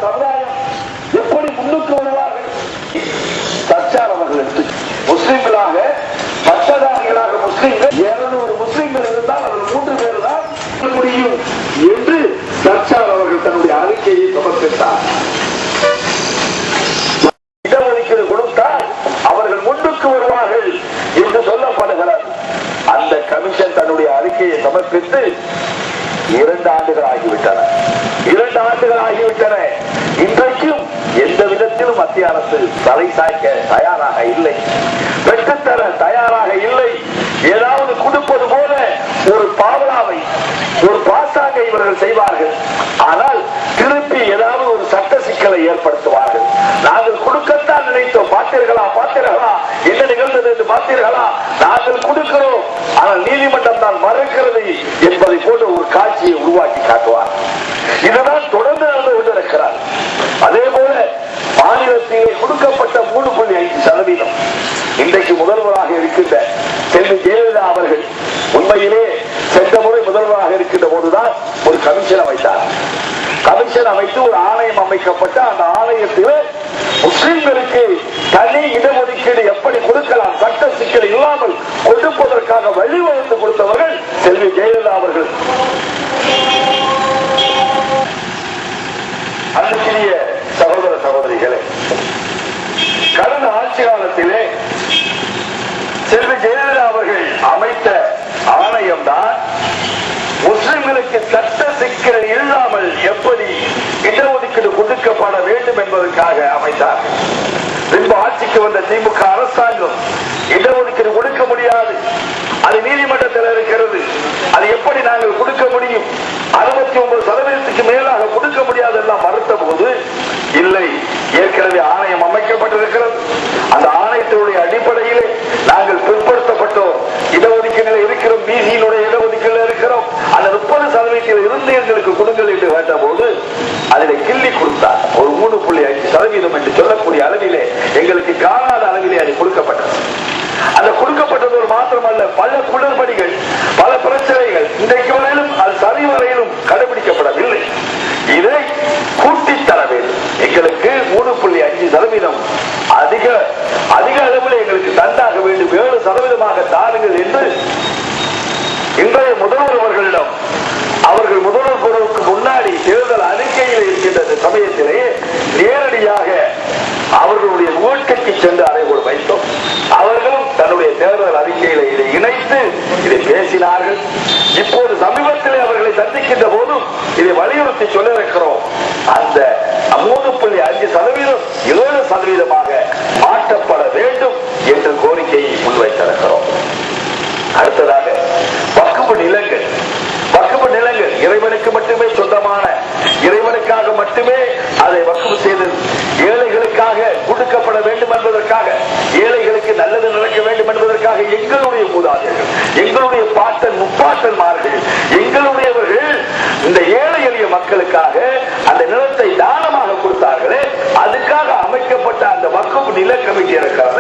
சமுதாயம் எப்படி முன்னுக்கு வருவார்கள்? சச்சார் அவர்கள் எடுத்து முஸ்லிம்களாக பட்டதாரிகளாக முஸ்லிம்கள் 200 முஸ்லிம்கள் இருந்தால் அவர்கள் 3 பேர் தான் முடியும் என்று சச்சார் அவர்கள் தன்னுடைய அறிக்கையை சமர்ப்பித்தார். இடஒதுக்கீடு கொடுத்தால் அவர்கள் முன்னுக்கு வருவார்கள் என்று சொல்லப்படுகிறார். அந்த கமிஷன் தன்னுடைய அறிக்கையை சமர்ப்பித்து 2 ஆண்டுகள் ஆகிவிட்டன. 2 ஆண்டுகள் ஆகிவிட்டன. இன்றைக்கும் எந்த விதத்திலும் மத்திய அரசு தலை சாய்க்க தயாராக இல்லை, பெற்றுத்தர தயாராக இல்லை. ஏதாவது கொடுப்பது போல ஒரு பாவலாவை, ஒரு பாசாங்கை இவர்கள் செய்வார்கள். ஆனால் திருப்பி ஏதாவது ஒரு சட்ட சிக்கலை ஏற்படுத்துவார்கள். நாங்கள் கொடுக்கத்தான் நினைத்தோம், பார்த்தீர்களா பார்த்தீர்களா என்ன நிகழ்ந்தது என்று பார்த்தீர்களா, நாங்கள் கொடுக்கிறோம் ஆனால் நீதிமன்றம் தான் மறுக்கிறது என்பதை போன்ற ஒரு காட்சியை உருவாக்கி காட்டுவார். இதுதான் தொடர்ந்து நடந்து கொண்டிருக்கிறார். அதே போல மாநிலத்திலே கொடுக்கப்பட்ட 3.5% இன்றைக்கு முதல்வராக இருக்கின்ற செல்வி ஜெயலலிதா அவர்கள் உண்மையிலே சென்ற முறை முதல்வராக இருக்கின்ற போதுதான் ஒரு கமிஷன் அமைத்தார். கமிஷன் அமைத்து ஒரு ஆணையம் அமைக்கப்பட்ட அந்த ஆணையத்தில் முஸ்லிம்களுக்கு தனி இடஒதுக்கீடு எப்படி கொடுக்கலாம், சட்ட சிக்கல் இல்லாமல் கொடுப்பதற்காக வழிவகுத்து கொடுத்தவர்கள் செல்வி ஜெயலலிதா அவர்கள். அன்புக்குரிய சகோதர சகோதரிகளே, கடந்த ஆட்சி காலத்திலே செல்வி ஜெயலலிதா அவர்கள் அமைத்த ஆணையம் தான் முஸ்லிம்களுக்கு சட்ட சிக்கல் இல்லாமல் எப்படி இடஒதுக்கீடு கொடுக்கப்பட வேண்டும் என்பதற்காக அமைத்தார். பின்பு ஆட்சிக்கு வந்த திமுக அரசாங்கம் இடஒதுக்கீடு கொடுக்க முடியாது, அது நீதிமன்றத்தில் இருக்கிறது, அது எப்படி நாங்கள் கொடுக்க முடியும், 69% மேலாக கொடுக்க முடியாது எல்லாம் மறுத்த போது, இல்லை ஏற்கனவே ஆணையம் அமைக்கப்பட்டிருக்கிறது, அந்த ஆணையத்தினுடைய அடிப்படையிலே நாங்கள் பிற்படுத்தப்பட்டோம் இடஒதுக்கீடு இருக்கிறோம், பிசியினுடைய இடஒதுக்கீடு இருக்கிறோம், அந்த 30% இருந்து எங்களுக்கு கொடுங்கள் என்று கேட்ட போது அதில் கிள்ளி கொடுத்தார். ஒரு 3.5% என்று சொல்லக்கூடிய அளவிலே எங்களுக்கு காணாத அளவிலே அது கொடுக்கப்பட்டது. அந்த கொடுக்கப்பட்டது மாத்திரமல்ல, பல குளறுபடிகள், பல பிரச்சனைகள் இன்றைக்கு வரையிலும் அது சரிவரையிலும் கடைபிடிக்கப்படவில்லை. இதை கூட்டித்தர வேண்டும். எங்களுக்கு 3.5% அதிக அளவில் எங்களுக்கு தந்தாக வேண்டும், 7% தாருங்கள் என்று இன்றைய முதல்வர் அவர்களிடம், அவர்கள் முதல்வர் பொருளுக்கு முன்னாடி தேர்தல் அறிக்கையில் இருக்கின்ற சமயத்திலேயே நேரடியாக அவர்களுடைய வீட்டுக்கு சென்று அறைகூட வைத்தோம். அவர்களும் தன்னுடைய தேர்தல் அறிக்கையில இதை இணைத்து இதை பேசினார்கள். இப்போது சமீபத்தில் அவர்களை சந்திக்கின்ற போதும் இதை வலியுறுத்தி சொல்ல இருக்கிறோம். அந்த 3.5% 7% மாற்றப்பட வேண்டும் என்ற கோரிக்கையை முன்வைத்திருக்கிறோம். அடுத்ததாக வக்ஃப் நிலங்கள், இறைவனுக்கு மட்டுமே சொந்தமான, இறைவனுக்காக மட்டுமே அதை வக்ஃப் செய்து ஏழைகளுக்காக கொடுக்கப்பட வேண்டும் என்பதற்காக, ஏழைகளுக்கு நல்லது நடக்க வேண்டும் என்பதற்காக எங்களுடைய மூதாதையர்கள், எங்களுடைய பாட்டன் முப்பாட்டன்மார்கள், எங்களுடையவர்கள் இந்த ஏழை எளிய மக்களுக்காக அந்த நிலத்தை தானமாக கொடுத்தார்களே, அதுக்காக அமைக்கப்பட்ட அந்த வக்ஃப் நில கமிட்டி இருக்கிறது.